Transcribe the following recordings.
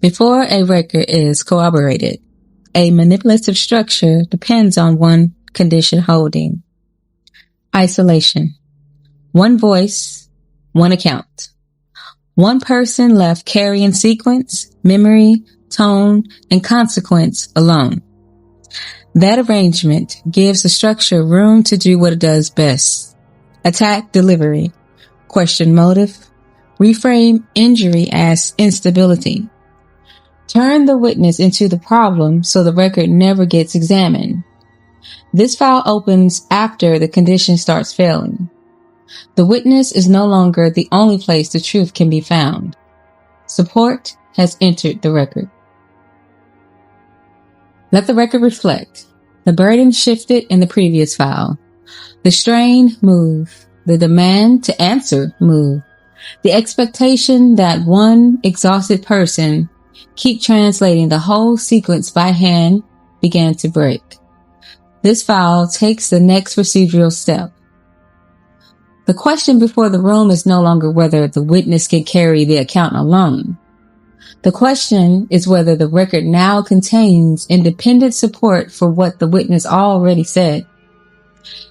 Before a record is corroborated, a manipulative structure depends on one condition holding. Isolation. One voice, one account. One person left carrying sequence, memory, tone, and consequence alone. That arrangement gives the structure room to do what it does best. Attack delivery, question motive, reframe injury as instability. Turn the witness into the problem so the record never gets examined. This file opens after the condition starts failing. The witness is no longer the only place the truth can be found. Support has entered the record. Let the record reflect. The burden shifted in the previous file. The strain moved. The demand to answer moved. The expectation that one exhausted person keep translating the whole sequence by hand began to break. This file takes the next procedural step. The question before the room is no longer whether the witness can carry the account alone. The question is whether the record now contains independent support for what the witness already said.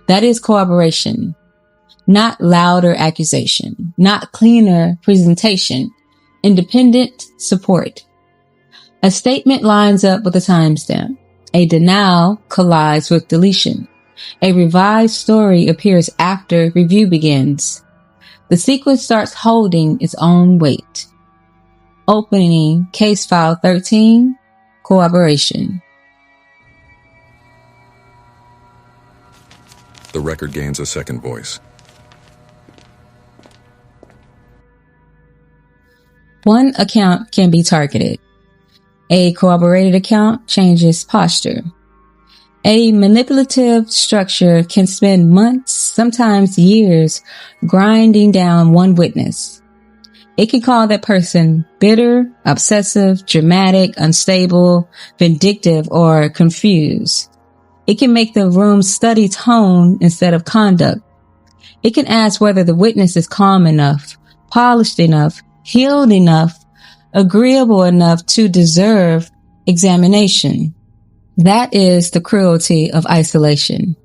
That is corroboration, not louder accusation, not cleaner presentation, independent support. A statement lines up with a timestamp. A denial collides with deletion. A revised story appears after review begins. The sequence starts holding its own weight. Opening Case File 13, Corroboration. The record gains a second voice. One account can be targeted. A corroborated account changes posture. A manipulative structure can spend months, sometimes years, grinding down one witness. It can call that person bitter, obsessive, dramatic, unstable, vindictive, or confused. It can make the room study tone instead of conduct. It can ask whether the witness is calm enough, polished enough, healed enough, agreeable enough to deserve examination. That is the cruelty of isolation.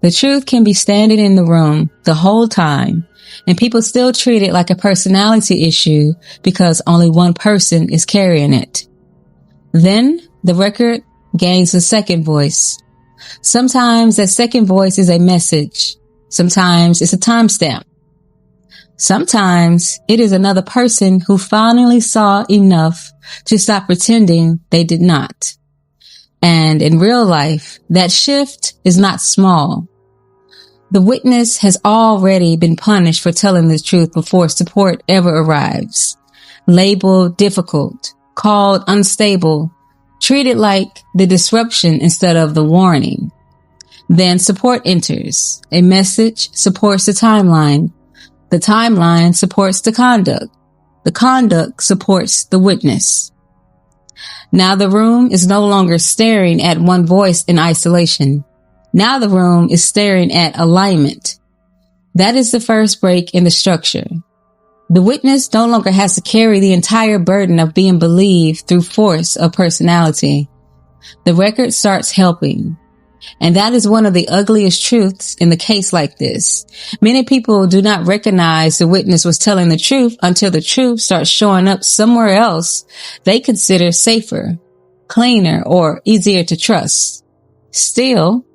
The truth can be standing in the room the whole time, and people still treat it like a personality issue because only one person is carrying it. Then the record gains a second voice. Sometimes that second voice is a message. Sometimes it's a timestamp. Sometimes it is another person who finally saw enough to stop pretending they did not. And in real life, that shift is not small. The witness has already been punished for telling the truth before support ever arrives. Labeled difficult, called unstable, treated like the disruption instead of the warning. Then support enters. A message supports the timeline. The timeline supports the conduct. The conduct supports the witness. Now the room is no longer staring at one voice in isolation. Now the room is staring at alignment. That is the first break in the structure. The witness no longer has to carry the entire burden of being believed through force of personality. The record starts helping. And that is one of the ugliest truths in the case like this. Many people do not recognize the witness was telling the truth until the truth starts showing up somewhere else they consider safer, cleaner, or easier to trust. Still,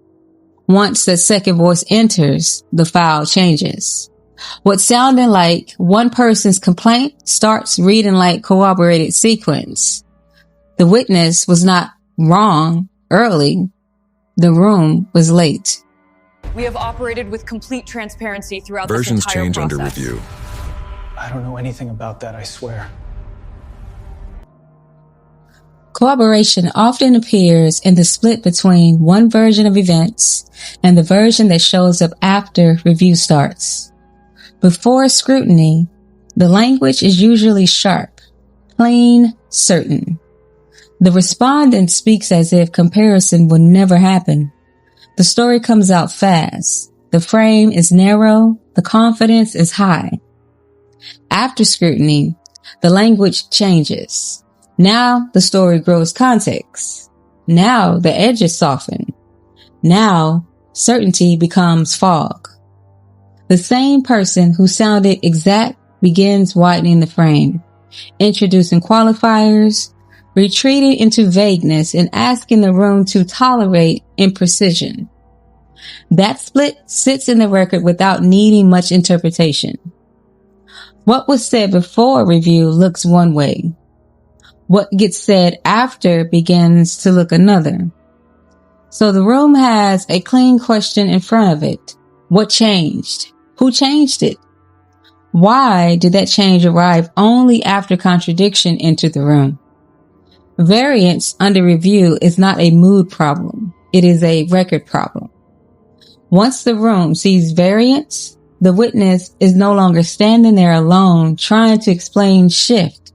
once the second voice enters, the file changes. What sounded like one person's complaint starts reading like corroborated sequence. The witness was not wrong early. The room was late. We have operated with complete transparency throughout Versions this entire change process. under review. I don't know anything about that, I swear. Corroboration often appears in the split between one version of events and the version that shows up after review starts. Before scrutiny, the language is usually sharp, plain, certain. The respondent speaks as if comparison will never happen. The story comes out fast. The frame is narrow. The confidence is high. After scrutiny, the language changes. Now the story grows context. Now the edges soften. Now certainty becomes fog. The same person who sounded exact begins widening the frame, introducing qualifiers, retreating into vagueness, and asking the room to tolerate imprecision. That split sits in the record without needing much interpretation. What was said before review looks one way. What gets said after begins to look another. So the room has a clean question in front of it. What changed? Who changed it? Why did that change arrive only after contradiction entered the room? Variance under review is not a mood problem. It is a record problem. Once the room sees variance, the witness is no longer standing there alone trying to explain shift.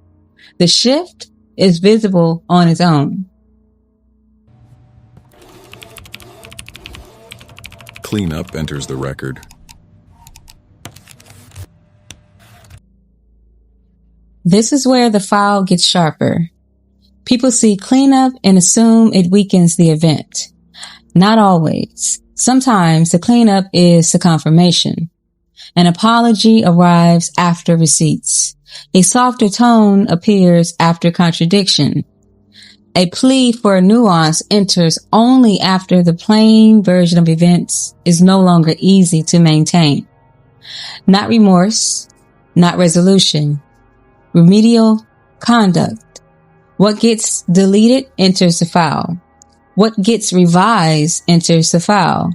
The shift is visible on its own. Cleanup enters the record. This is where the file gets sharper. People see cleanup and assume it weakens the event. Not always. Sometimes the cleanup is the confirmation. An apology arrives after receipts. A softer tone appears after contradiction. A plea for a nuance enters only after the plain version of events is no longer easy to maintain. Not remorse, not resolution. Remedial conduct. What gets deleted enters the file. What gets revised enters the file.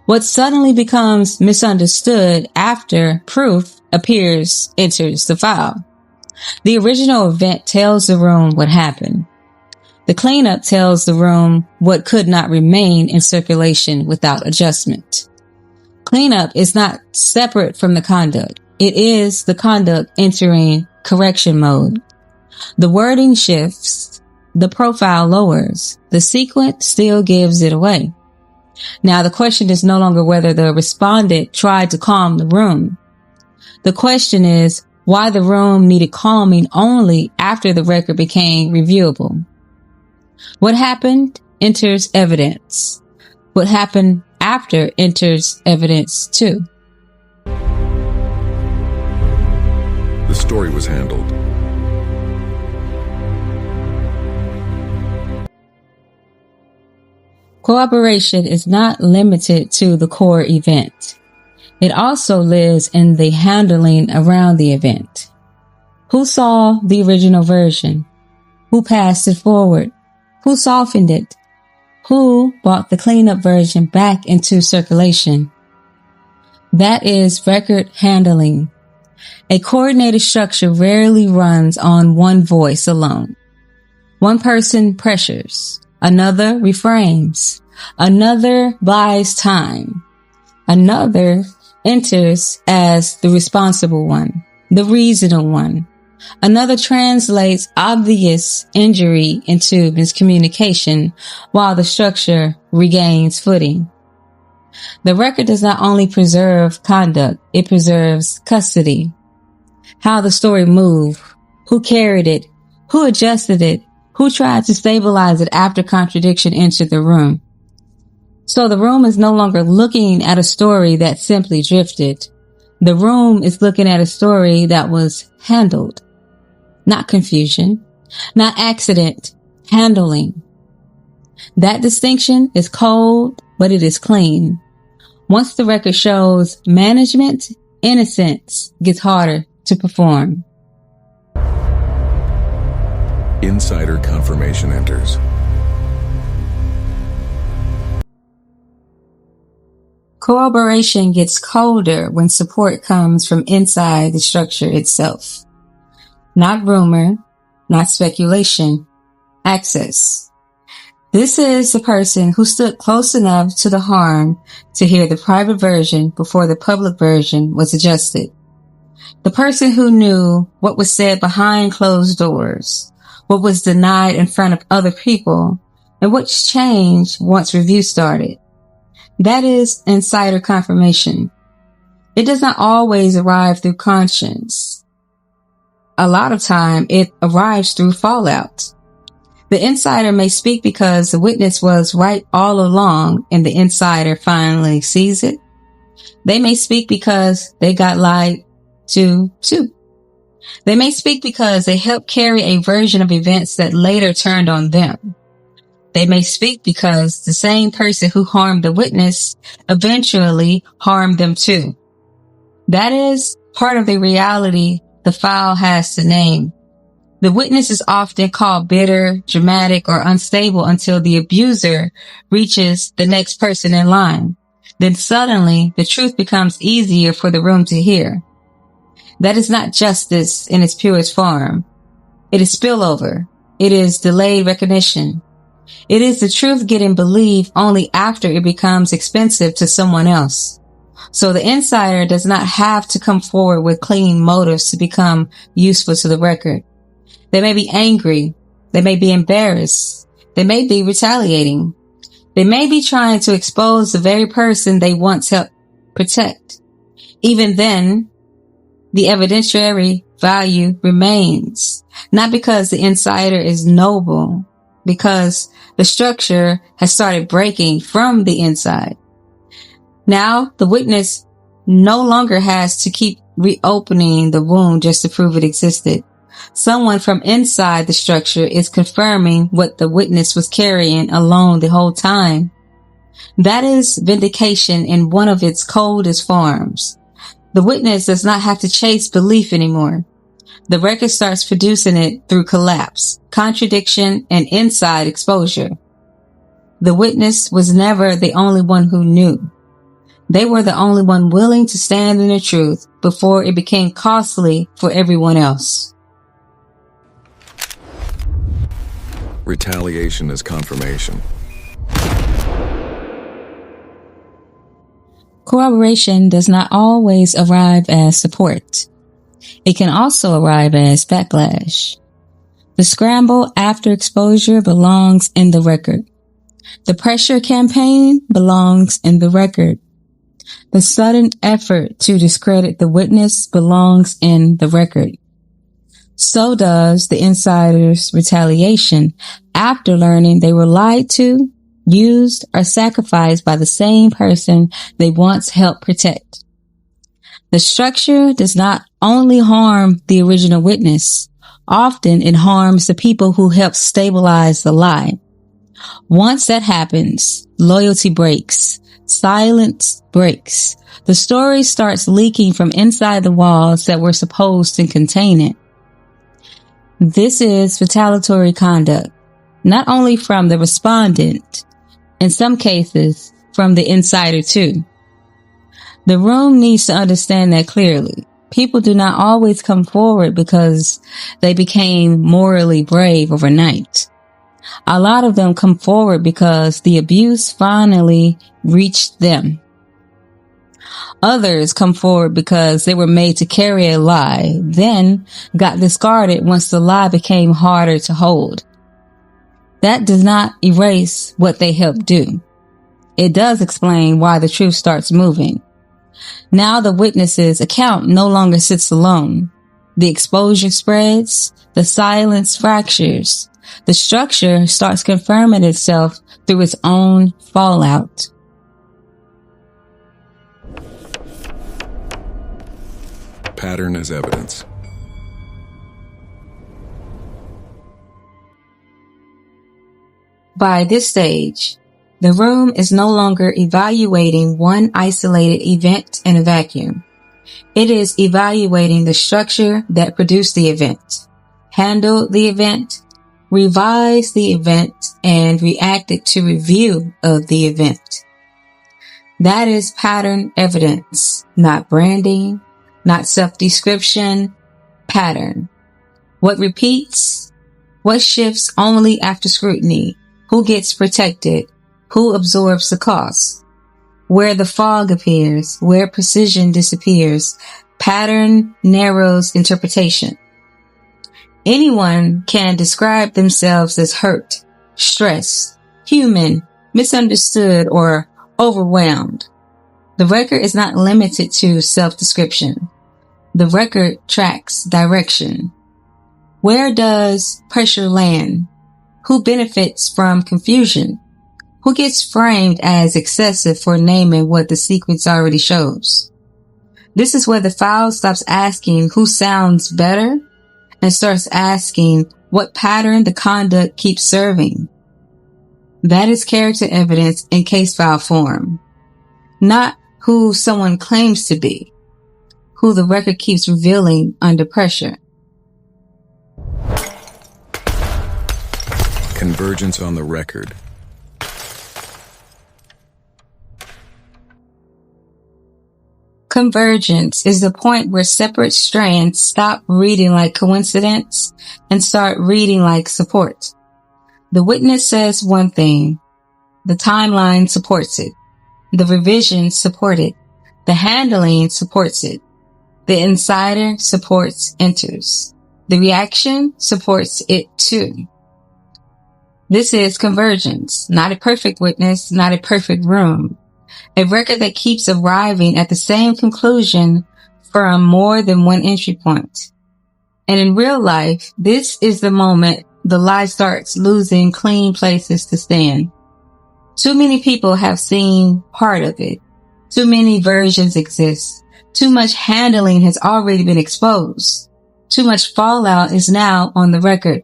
What suddenly becomes misunderstood after proof appears enters the file. The original event tells the room what happened. The cleanup tells the room what could not remain in circulation without adjustment. Cleanup is not separate from the conduct. It is the conduct entering correction mode. The wording shifts. The profile lowers. The sequence still gives it away. Now the question is no longer whether the respondent tried to calm the room. The question is why the room needed calming only after the record became reviewable. What happened enters evidence. What happened after enters evidence too. The story was handled. Corroboration is not limited to the core event. It also lives in the handling around the event. Who saw the original version? Who passed it forward? Who softened it? Who brought the cleanup version back into circulation? That is record handling. A coordinated structure rarely runs on one voice alone. One person pressures, another reframes, another buys time, another enters as the responsible one, the reasonable one. Another translates obvious injury into miscommunication while the structure regains footing. The record does not only preserve conduct, it preserves custody. How the story moved, who carried it, who adjusted it, who tried to stabilize it after contradiction entered the room. So the room is no longer looking at a story that simply drifted. The room is looking at a story that was handled. Not confusion, not accident, handling. That distinction is cold, but it is clean. Once the record shows management, innocence gets harder to perform. Insider confirmation enters. Corroboration gets colder when support comes from inside the structure itself. Not rumor, not speculation, access. This is the person who stood close enough to the harm to hear the private version before the public version was adjusted. The person who knew what was said behind closed doors, what was denied in front of other people, and what changed once review started. That is insider confirmation. It does not always arrive through conscience. A lot of time it arrives through fallout. The insider may speak because the witness was right all along and the insider finally sees it. They may speak because they got lied to too. They may speak because they helped carry a version of events that later turned on them. They may speak because the same person who harmed the witness eventually harmed them too. That is part of the reality the file has to name. The witness is often called bitter, dramatic, or unstable until the abuser reaches the next person in line. Then suddenly the truth becomes easier for the room to hear. That is not justice in its purest form. It is spillover. It is delayed recognition. It is the truth getting believed only after it becomes expensive to someone else. So the insider does not have to come forward with clean motives to become useful to the record. They may be angry. They may be embarrassed. They may be retaliating. They may be trying to expose the very person they once helped protect. Even then, the evidentiary value remains, not because the insider is noble, because the structure has started breaking from the inside. Now, the witness no longer has to keep reopening the wound just to prove it existed. Someone from inside the structure is confirming what the witness was carrying alone the whole time. That is vindication in one of its coldest forms. The witness does not have to chase belief anymore. The record starts producing it through collapse, contradiction, and inside exposure. The witness was never the only one who knew. They were the only one willing to stand in the truth before it became costly for everyone else. Retaliation is confirmation. Corroboration does not always arrive as support. It can also arrive as backlash. The scramble after exposure belongs in the record. The pressure campaign belongs in the record. The sudden effort to discredit the witness belongs in the record. So does the insider's retaliation after learning they were lied to, used, or sacrificed by the same person they once helped protect. The structure does not only harm the original witness, often it harms the people who helped stabilize the lie. Once that happens, loyalty breaks, silence breaks. The story starts leaking from inside the walls that were supposed to contain it. This is retaliatory conduct, not only from the respondent, in some cases from the insider too. The room needs to understand that clearly. People do not always come forward because they became morally brave overnight. A lot of them come forward because the abuse finally reached them. Others come forward because they were made to carry a lie, then got discarded once the lie became harder to hold. That does not erase what they helped do. It does explain why the truth starts moving. Now the witness's account no longer sits alone. The exposure spreads, the silence fractures. The structure starts confirming itself through its own fallout. Pattern as evidence. By this stage, the room is no longer evaluating one isolated event in a vacuum. It is evaluating the structure that produced the event, handled the event, revised the event, and reacted to review of the event. That is pattern evidence, not branding, not self-description, pattern. What repeats? What shifts only after scrutiny? Who gets protected? Who absorbs the cost? Where the fog appears, where precision disappears, pattern narrows interpretation. Anyone can describe themselves as hurt, stressed, human, misunderstood, or overwhelmed. The record is not limited to self-description. The record tracks direction. Where does pressure land? Who benefits from confusion? Who gets framed as excessive for naming what the sequence already shows? This is where the file stops asking who sounds better and starts asking what pattern the conduct keeps serving. That is character evidence in case file form, not who someone claims to be, who the record keeps revealing under pressure. Convergence on the record. Convergence is the point where separate strands stop reading like coincidence and start reading like support. The witness says one thing. The timeline supports it. The revision support it. The handling supports it. The insider supports enters. The reaction supports it too. This is convergence, not a perfect witness, not a perfect room. A record that keeps arriving at the same conclusion from more than one entry point. And in real life, this is the moment the lie starts losing clean places to stand. Too many people have seen part of it. Too many versions exist. Too much handling has already been exposed. Too much fallout is now on the record.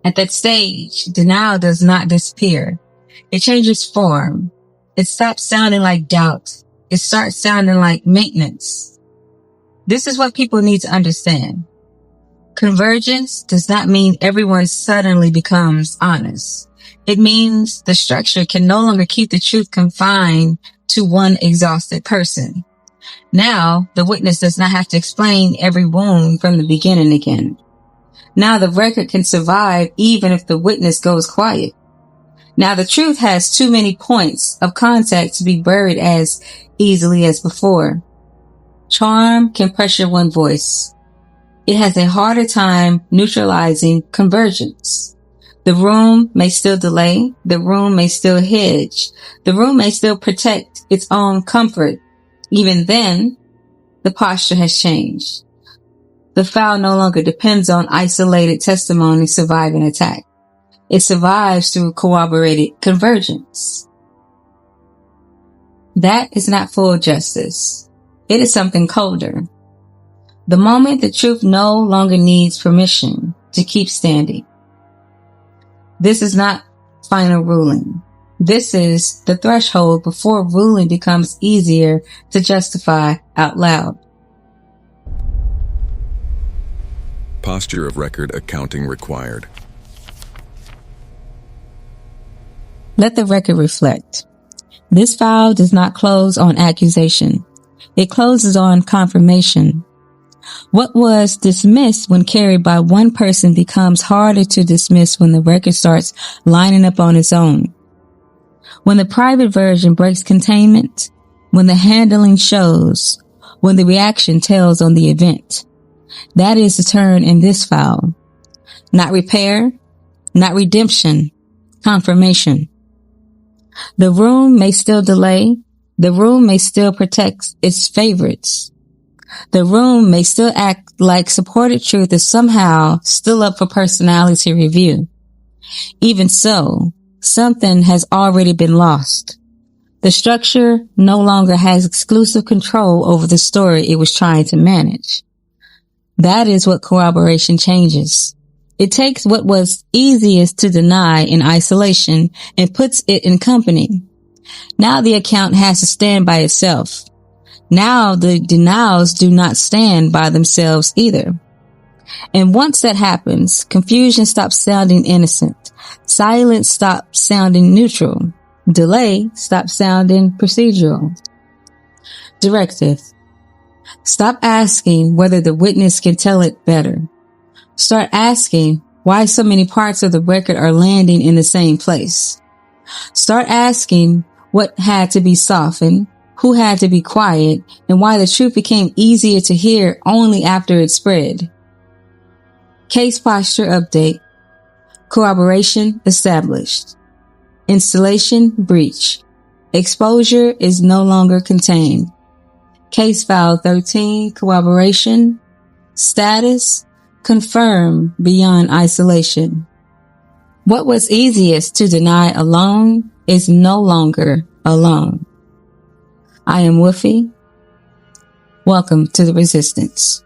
At that stage, denial does not disappear. It changes form. It stops sounding like doubt. It starts sounding like maintenance. This is what people need to understand. Convergence does not mean everyone suddenly becomes honest. It means the structure can no longer keep the truth confined to one exhausted person. Now, the witness does not have to explain every wound from the beginning again. Now the record can survive even if the witness goes quiet. Now the truth has too many points of contact to be buried as easily as before. Charm can pressure one voice. It has a harder time neutralizing convergence. The room may still delay. The room may still hedge. The room may still protect its own comfort. Even then, the posture has changed. The file no longer depends on isolated testimony surviving attack. It survives through corroborated convergence. That is not full justice. It is something colder. The moment the truth no longer needs permission to keep standing. This is not final ruling. This is the threshold before ruling becomes easier to justify out loud. Posture of record accounting required. Let the record reflect. This file does not close on accusation. It closes on confirmation. What was dismissed when carried by one person becomes harder to dismiss when the record starts lining up on its own. When the private version breaks containment, when the handling shows, when the reaction tells on the event. That is the turn in this file. Not repair, not redemption, confirmation. The room may still delay. The room may still protect its favorites. The room may still act like supported truth is somehow still up for personality review. Even so, something has already been lost. The structure no longer has exclusive control over the story it was trying to manage. That is what corroboration changes. It takes what was easiest to deny in isolation and puts it in company. Now the account has to stand by itself. Now the denials do not stand by themselves either. And once that happens, confusion stops sounding innocent. Silence stops sounding neutral. Delay stops sounding procedural. Directive. Stop asking whether the witness can tell it better. Start asking why so many parts of the record are landing in the same place. Start asking what had to be softened, who had to be quiet, and why the truth became easier to hear only after it spread. Case posture update. Corroboration established. Installation breach. Exposure is no longer contained. Case file 13, corroboration. Status, confirm beyond isolation. What was easiest to deny alone is no longer alone. I am Woofy. Welcome to the Resistance.